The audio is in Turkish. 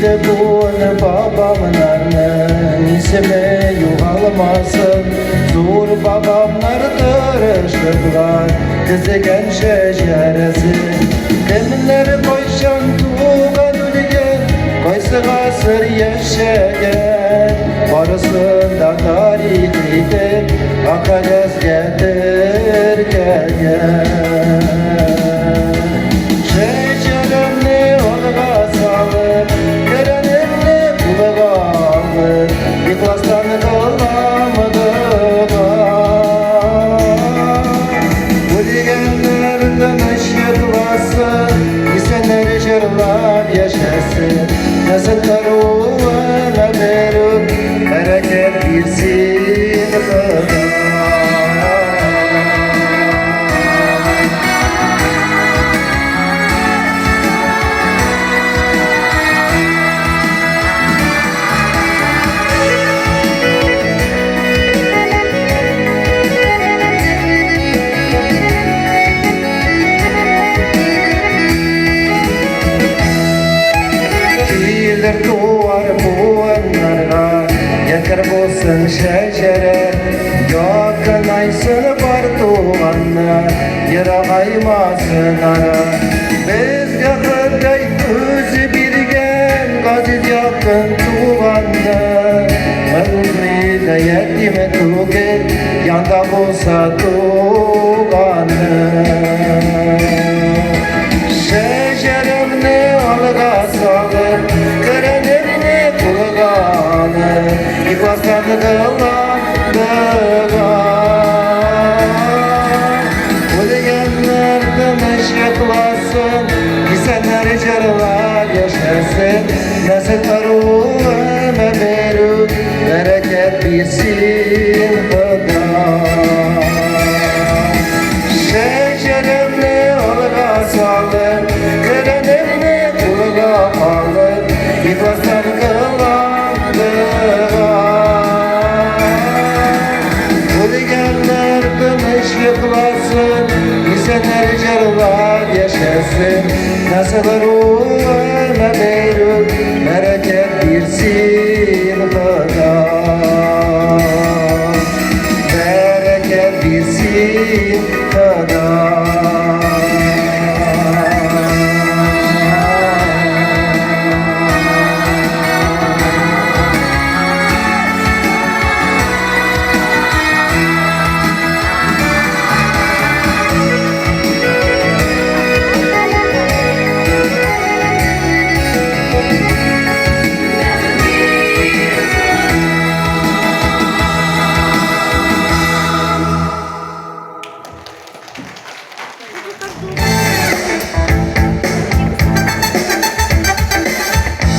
de bunu babamların ismi yoğalmasın. Zor babamlardır ışıklar dizigen şeceresi. Kimleri koyşan tuğan ülgen, koysa asır yaşayan. Barısında tarihiydi akades getirgen. Şeceremni olga salıp, kerenimni kulağa alıp, İklastan kılamadık. Bu digenlerden ışıklasın, İsenler jırlar yaşasın. Nesiller uğuna verip, bereket bilsin kıda. Tuvar buğanlarga yeter bolsun şecere. Yakın aysın var tuğanlar, yırak aymasın ara. Bizge hırday özü birgen, gaziz yakın tuğanlar. Ömrüde yetime tuğet, yanda bolsa tuğanlar. Şeceremni alga salıp, kerenimni kulağa alıp, İklastan kılamadık. Bu digenlerden ışıklasın, İsenler jırlar yaşasın. Nesiller uğuna verip, bereket bilsin kıda. Şeceremni alga salıp, kerenimni kulağa alıp, İklastan kılamadık. Bu digenlerden ışıklasın, İsenler jırlar yaşasın. Nesiller uğuna verip, bereket bilsin kıda.